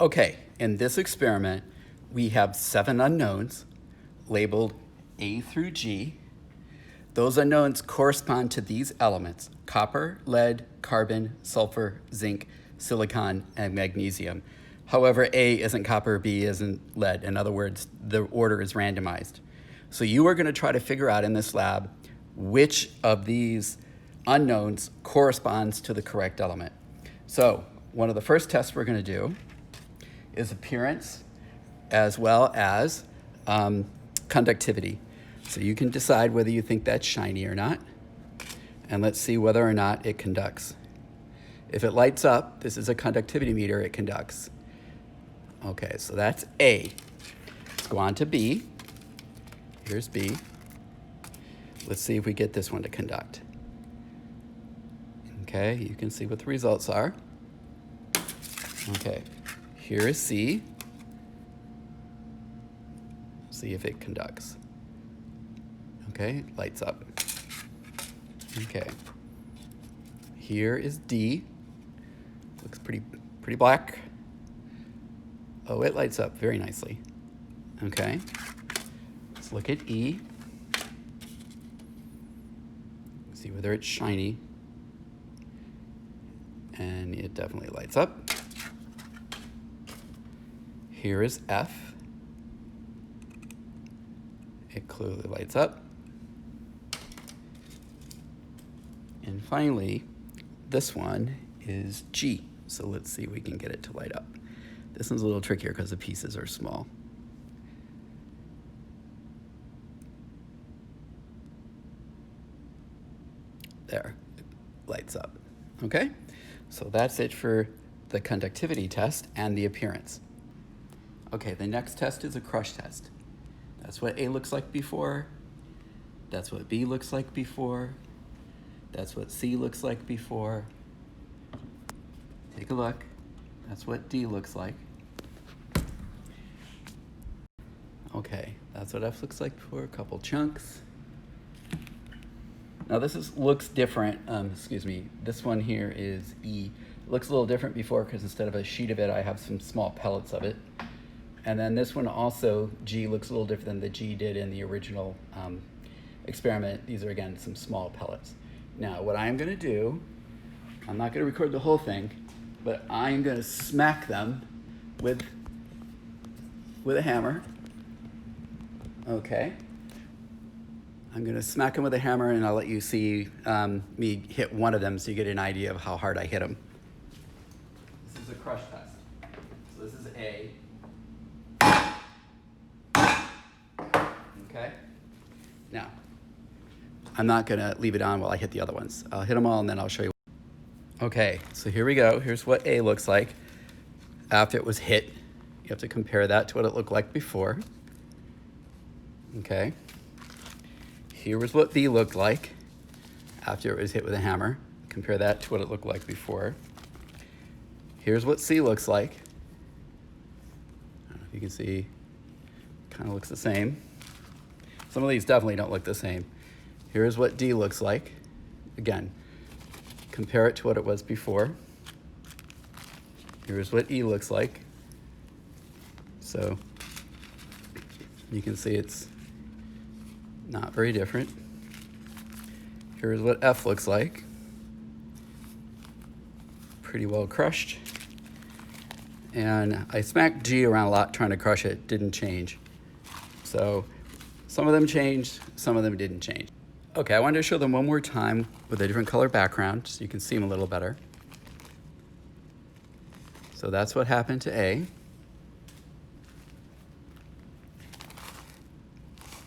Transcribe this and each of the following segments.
Okay, in this experiment, we have 7 unknowns labeled A through G. Those unknowns correspond to these elements: copper, lead, carbon, sulfur, zinc, silicon, and magnesium. However, A isn't copper, B isn't lead. In other words, the order is randomized. So you are going to try to figure out in this lab which of these unknowns corresponds to the correct element. So one of the first tests we're going to do is appearance as well as conductivity. So you can decide whether you think that's shiny or not. And let's see whether or not it conducts. If it lights up, this is a conductivity meter, it conducts. Okay, so that's A. Let's go on to B. Here's B. Let's see if we get this one to conduct. Okay, you can see what the results are. Okay, here is C. See if it conducts. Okay, lights up. Okay, here is D. Looks pretty black. Oh, it lights up very nicely. Okay, let's look at E. See whether it's shiny. And it definitely lights up. Here is F. It clearly lights up. And finally, this one is G. So let's see if we can get it to light up. This one's a little trickier because the pieces are small. There, it lights up. Okay, so that's it for the conductivity test and the appearance. Okay, the next test is a crush test. That's what A looks like before. That's what B looks like before. That's what C looks like before. Take a look. That's what D looks like. Okay, that's what F looks like before, a couple chunks. Now this looks different, this one here is E. It looks a little different before because instead of a sheet of it, I have some small pellets of it. And then this one also, G, looks a little different than the G did in the original experiment. These are, again, some small pellets. Now, what I'm gonna do, I'm not gonna record the whole thing, but I'm gonna smack them with a hammer. Okay. I'm gonna smack them with a hammer and I'll let you see me hit one of them so you get an idea of how hard I hit them. This is a crush test. So this is A. Okay. Now, I'm not gonna leave it on while I hit the other ones. I'll hit them all and then I'll show you. Okay, so here we go. Here's what A looks like after it was hit. You have to compare that to what it looked like before. Okay. Here was what B looked like after it was hit with a hammer. Compare that to what it looked like before. Here's what C looks like. I don't know if you can see, kind of looks the same. Some of these definitely don't look the same. Here's what D looks like. Again, compare it to what it was before. Here's what E looks like. So you can see it's not very different. Here's what F looks like. Pretty well crushed. And I smacked G around a lot trying to crush it, didn't change. So some of them changed, some of them didn't change. Okay, I wanted to show them one more time with a different color background so you can see them a little better. So that's what happened to A.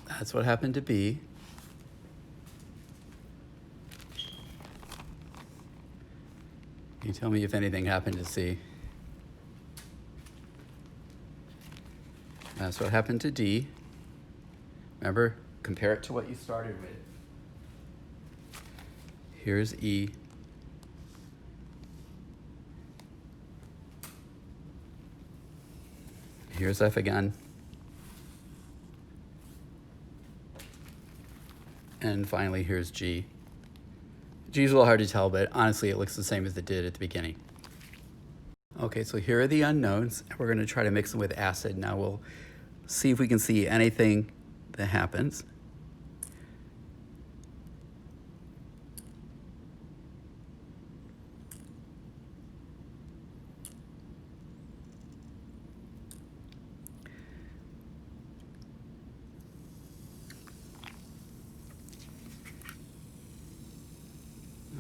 That's what happened to B. You tell me if anything happened to C. That's what happened to D. Remember, compare it to what you started with. Here's E. Here's F again. And finally, here's G. G's a little hard to tell, but honestly, it looks the same as it did at the beginning. Okay, so here are the unknowns. We're going to try to mix them with acid. Now we'll see if we can see anything that happens.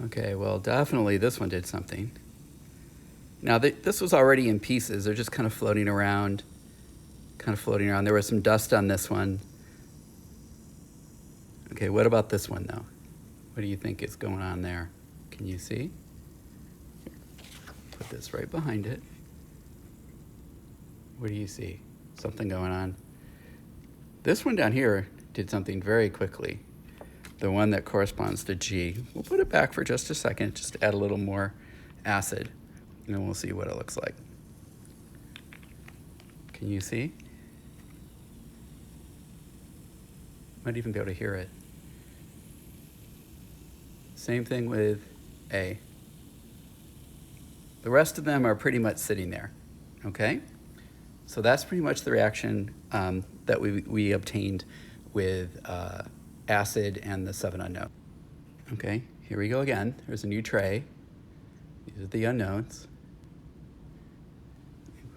Okay, well, definitely this one did something. Now, this was already in pieces. They're just kind of floating around, There was some dust on this one. Okay, what about this one, though? What do you think is going on there? Can you see? Here, put this right behind it. What do you see? Something going on. This one down here did something very quickly. The one that corresponds to G. We'll put it back for just a second, just to add a little more acid, and then we'll see what it looks like. Can you see? Might even be able to hear it. Same thing with A. The rest of them are pretty much sitting there, okay? So that's pretty much the reaction that we obtained with acid and the 7 unknowns. Okay, here we go again. There's a new tray. These are the unknowns.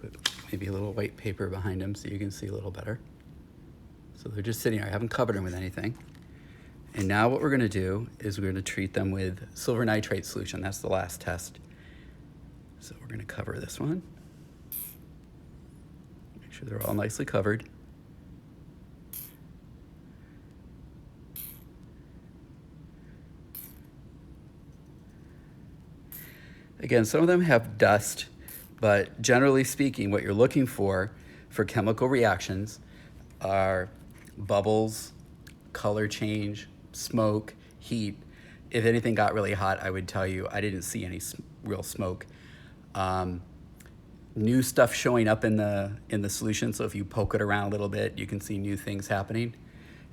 Put maybe a little white paper behind them so you can see a little better. So they're just sitting there. I haven't covered them with anything. And now what we're going to do is we're going to treat them with silver nitrate solution. That's the last test. So we're going to cover this one. Make sure they're all nicely covered. Again, some of them have dust, but generally speaking, what you're looking for chemical reactions are bubbles, color change, smoke, heat. If anything got really hot, I would tell you I didn't see any real smoke. New stuff showing up in the solution, so if you poke it around a little bit, you can see new things happening.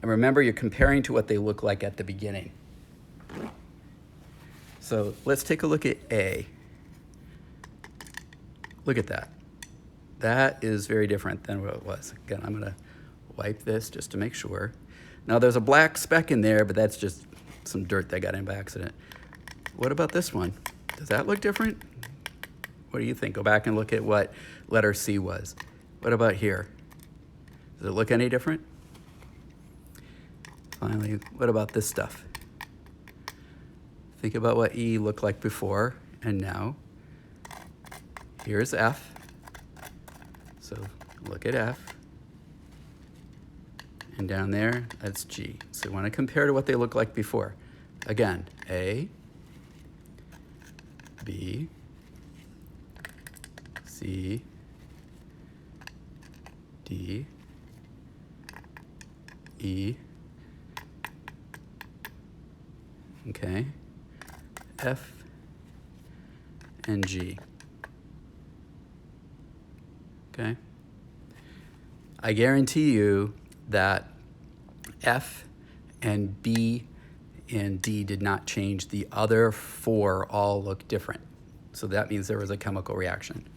And remember, you're comparing to what they look like at the beginning. So let's take a look at A. Look at that. That is very different than what it was. Again, I'm gonna wipe this just to make sure. Now there's a black speck in there, but that's just some dirt that got in by accident. What about this one? Does that look different? What do you think? Go back and look at what letter C was. What about here? Does it look any different? Finally, what about this stuff? Think about what E looked like before and now. Here's F. So look at F. And down there, that's G. So we want to compare to what they look like before. Again, A, B, C, D, E, okay, F, and G. Okay? I guarantee you that F and B and D did not change. The other 4 all look different. So that means there was a chemical reaction.